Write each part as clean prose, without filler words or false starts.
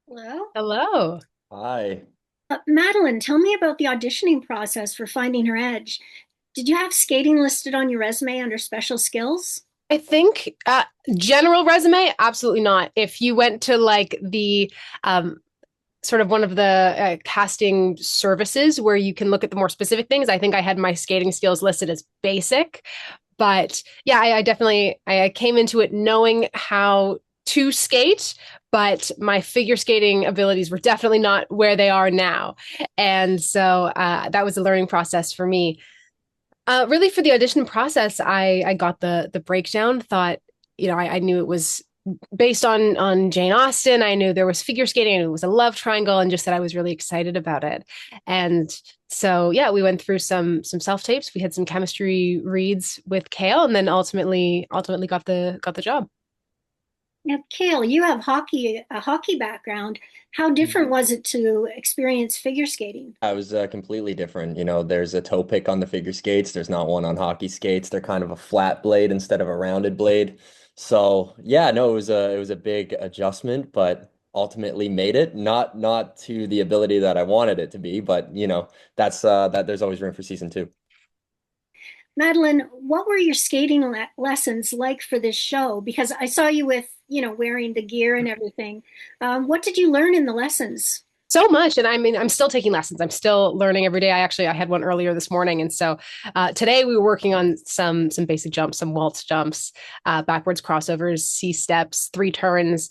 Hello. Hello. Hi. Madeline, tell me about the auditioning process for Finding Her Edge. Did you have skating listed on your resume under special skills? I think general resume, absolutely not. If you went to like the um, sort of one of the casting services where you can look at the more specific things, I think I had my skating skills listed as basic. But yeah, I definitely I came into it knowing how to skate, but my figure skating abilities were definitely not where they are now. And so that was a learning process for me. Really, for the audition process, I got the breakdown. Thought, I knew it was based on Jane Austen. I knew there was figure skating, and it was a love triangle, and just that I was really excited about it. And so, yeah, we went through some self tapes. We had some chemistry reads with Cale, and then ultimately got the job. Now, Cale, you have a hockey background. How different was it to experience figure skating? I was completely different. There's a toe pick on the figure skates. There's not one on hockey skates. They're kind of a flat blade instead of a rounded blade. So yeah, no, it was a big adjustment, but ultimately made it. Not to the ability that I wanted it to be, but that's that there's always room for season two. Madeline, what were your skating lessons like for this show? Because I saw you with, wearing the gear and everything. What did you learn in the lessons? So much, and I mean, I'm still taking lessons. I'm still learning every day. I had one earlier this morning, and so today we were working on some basic jumps, some waltz jumps, backwards crossovers, C steps, three turns,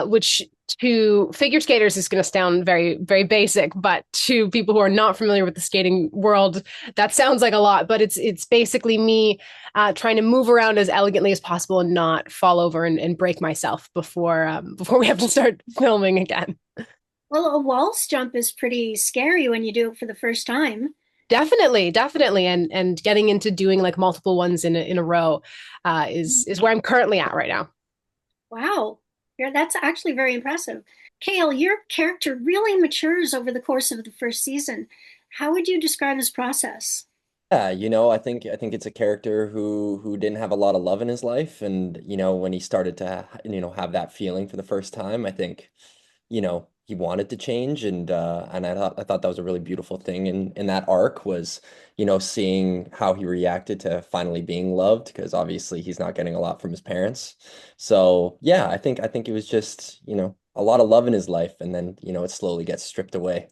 which to figure skaters is going to sound very very basic, but to people who are not familiar with the skating world, that sounds like a lot. But it's basically me trying to move around as elegantly as possible and not fall over and break myself before we have to start filming again. Well, a waltz jump is pretty scary when you do it for the first time. Definitely, definitely, and getting into doing like multiple ones in a row is where I'm currently at right now. Wow. Yeah, that's actually very impressive. Kale, your character really matures over the course of the first season. How would you describe his process? Yeah, I think it's a character who didn't have a lot of love in his life, and when he started to have that feeling for the first time, I think he wanted to change, and I thought that was a really beautiful thing in that arc was seeing how he reacted to finally being loved, because obviously he's not getting a lot from his parents. So yeah, I think it was just a lot of love in his life, and then it slowly gets stripped away.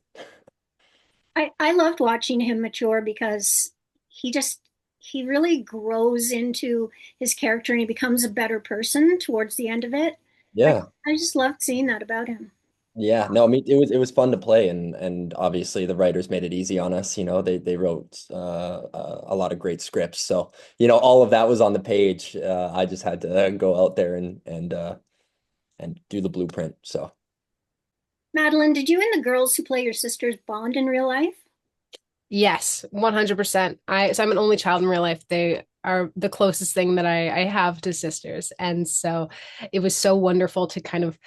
I loved watching him mature because he just he really grows into his character and he becomes a better person towards the end of it. I Yeah. I just loved seeing that about him. Yeah, no, I mean it was fun to play, and obviously the writers made it easy on us. They wrote a lot of great scripts, so all of that was on the page. I just had to go out there and do the blueprint. So Madeline, did you and the girls who play your sisters bond in real life? Yes, 100%. I'm an only child in real life. They are the closest thing that I have to sisters, and so it was so wonderful to kind of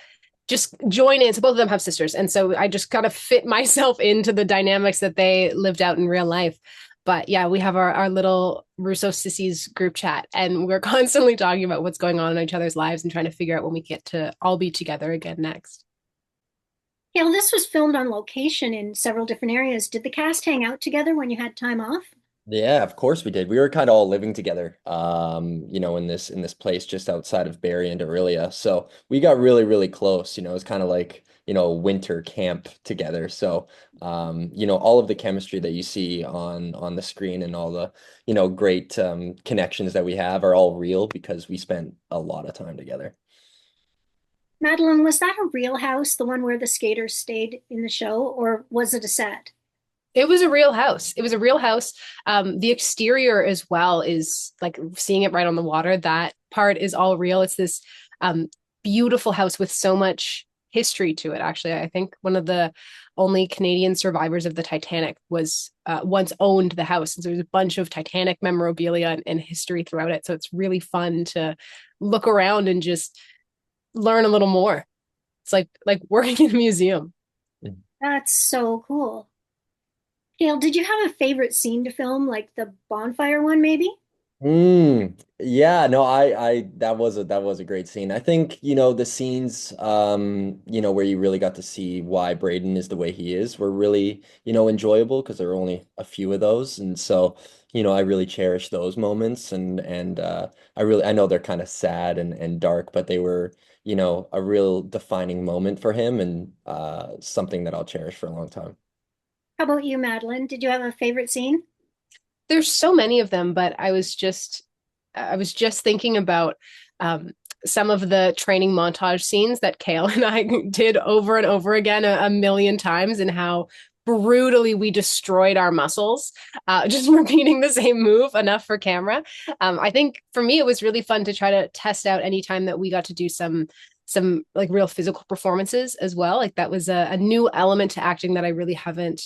just join in. So both of them have sisters, and so I just kind of fit myself into the dynamics that they lived out in real life. But yeah, we have our little Russo sissies group chat, and we're constantly talking about what's going on in each other's lives and trying to figure out when we get to all be together again next. This was filmed on location in several different areas. Did the cast hang out together when you had time off? yeah, of course we did. We were kind of all living together, in this place just outside of Barrie and Aurelia. So we got really, really close. It was kind of like, winter camp together. So, all of the chemistry that you see on the screen and all the, great connections that we have are all real because we spent a lot of time together. Madeline, was that a real house, the one where the skaters stayed in the show, or was it a set? It was a real house. It was a real house. The exterior as well is like seeing it right on the water. That part is all real. It's this um, beautiful house with so much history to it. Actually, I think one of the only Canadian survivors of the Titanic was once owned the house, and so there's a bunch of Titanic memorabilia and history throughout it. So it's really fun to look around and just learn a little more. It's like working in a museum. That's so cool. Gail, did you have a favorite scene to film, like the bonfire one, maybe? Yeah, no, that was a great scene. I think, the scenes, where you really got to see why Brayden is the way he is were really, enjoyable because there were only a few of those. And so, I really cherish those moments and I know they're kind of sad and dark, but they were, a real defining moment for him and something that I'll cherish for a long time. How about you, Madeline? Did you have a favorite scene? There's so many of them, but I was just thinking about um, some of the training montage scenes that Cale and I did over and over again a million times, and how brutally we destroyed our muscles just repeating the same move enough for camera. I think for me it was really fun to try to test out any time that we got to do some like real physical performances as well. Like that was a new element to acting that I really haven't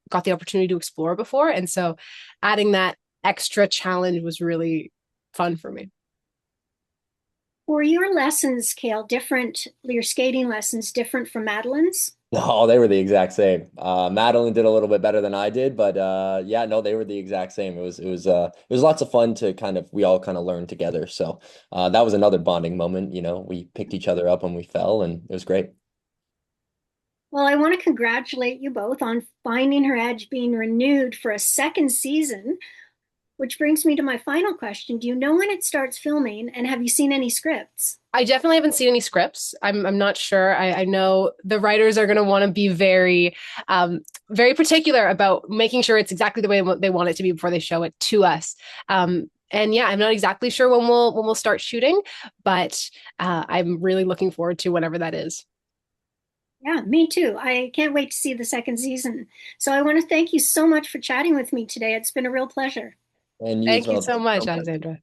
got the opportunity to explore before, and so adding that extra challenge was really fun for me. Were your lessons, Cale, different, your skating lessons different from Madeline's? No, they were the exact same. Madeline did a little bit better than I did, but yeah, no, they were the exact same. It was lots of fun to we all kind of learn together. So that was another bonding moment. We picked each other up when we fell, and it was great. Well, I want to congratulate you both on Finding Her Edge being renewed for a second season, which brings me to my final question. Do you know when it starts filming, and have you seen any scripts? I definitely haven't seen any scripts. I'm not sure. I know the writers are going to want to be very particular about making sure it's exactly the way they want it to be before they show it to us. And yeah, I'm not exactly sure when we'll start shooting, but I'm really looking forward to whenever that is. Yeah, me too. I can't wait to see the second season. So I want to thank you so much for chatting with me today. It's been a real pleasure. And you as Thank you well. so Thank you much, so much. Alexandra.